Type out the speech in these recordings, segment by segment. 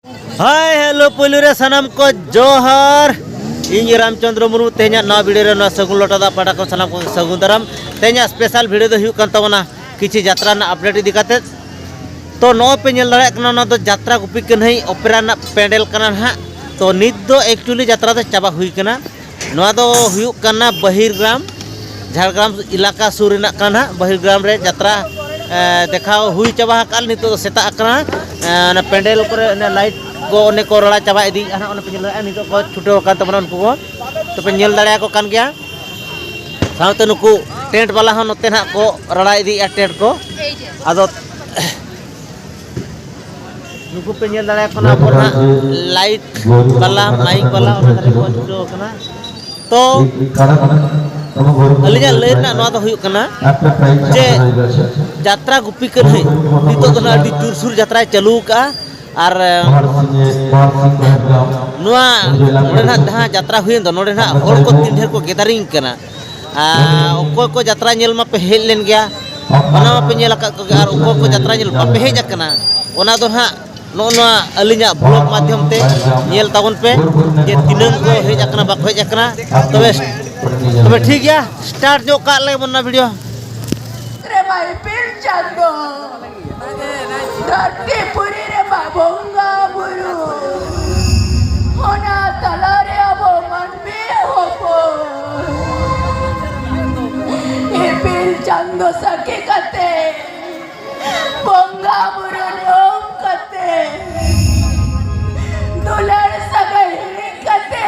Hi hello पुलुरे सनम को जोहर इन रामचंद्र मुर्मू तेना नवा वीडियो रे सगुन लोटा दा पाटा को सनम को सगुन दाराम तेना स्पेशल वीडियो दो हुयु कान तबना किछि यात्रा ना अपडेट इदी काते तो नो पे नेल दाड़े कना ना दो यात्रा गुपी कन्हई ओपेरा ना पेंडल कना हा तो नित दो एक्चुअली यात्रा दो चाबा हुई कना नवा दो हुयु कना बहिरग्राम झारग्राम इलाका सुर ना कना बहिरग्राम रे यात्रा देखाव हुई चाबा काल नित दो सेता कना पेंडल करे लाइट को ने को रड़ा चाबा इदी ana ona penyel ani ko छुटो kan teman unku ko to penyel dare ko kan gya saute nuku tent bala hon note na ko rada idi tent ko ado nuku penyel dare ko na por light bala mic bala ona dare ko छुटो kana to alinya leer na no do huyuk kana je jatra gupi kene nito to na di jur sur jatra chalu ka और नुआ नोडे ना जहाँ यात्रा हुई तो नोडे ना और को तीन ढेर को गैदरिंग करना ओको को यात्रा नेल मा पे हेल लेन गया ओना मा पे नेल का और ओको को यात्रा नेल मा पे हेज करना ओना दो ना नो नुआ अलिना ब्लॉग माध्यम ते नेल तावन पे जे तिनंग को हेज करना बाक हेज करना तबे ठीक है स्टार्ट जो का ले बन्ना वीडियो रे भाई पिल चंदो धरती पुरी रे बाबोंगा बुरु होना तलारे अबो मन भी होपो ए पिल चंदो सके कते बोंगा बुरु लोम कते दुलर सगई कते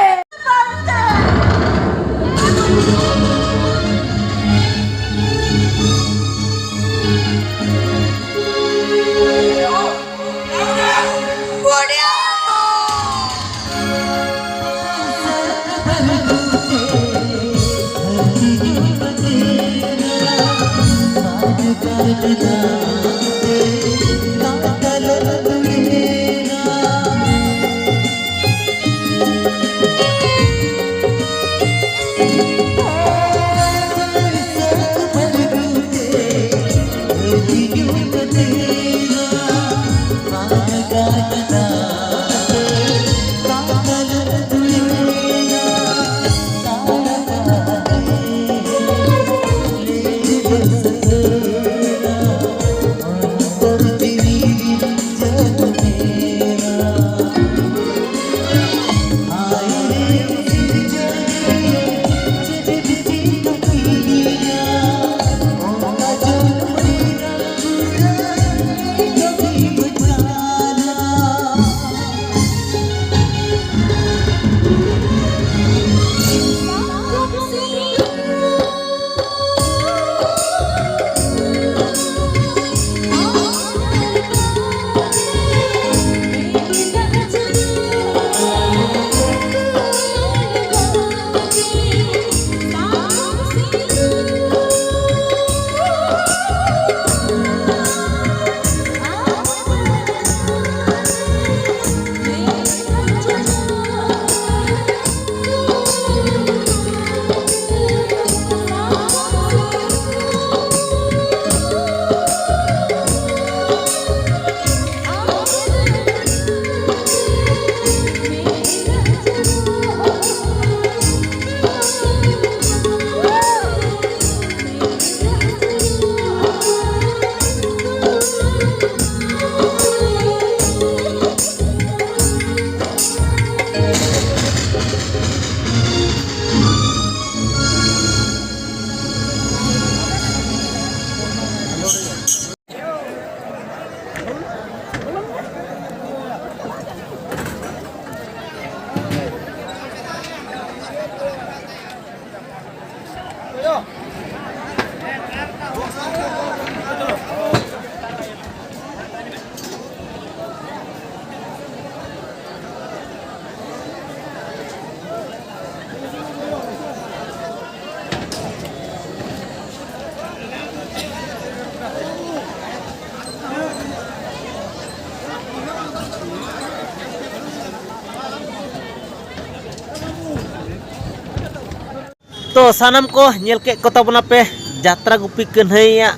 तो सानम को नेल के को तबना पे यात्रा गुपी कन्हैया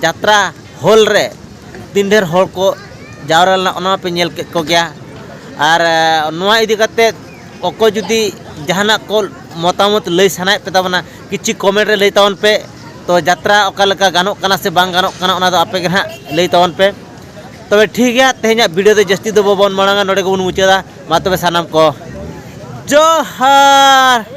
यात्रा हॉल रे तीन ढेर हॉल को जावरा पे नेल के को गया और नोआ इदी कते ओको जुदी जहाना को मतामत लई सनाय पे तबना किछि कमेंट रे लई तावन पे तो यात्रा ओका लेका गानोक कना से बांग गानोक कना ओना दो आपे के हां लई तावन पे तबे ठीक गया तेहना वीडियो दो जस्ती दो बबन मांगा नोडे को मुचादा मा तबे सानाम को जोहार।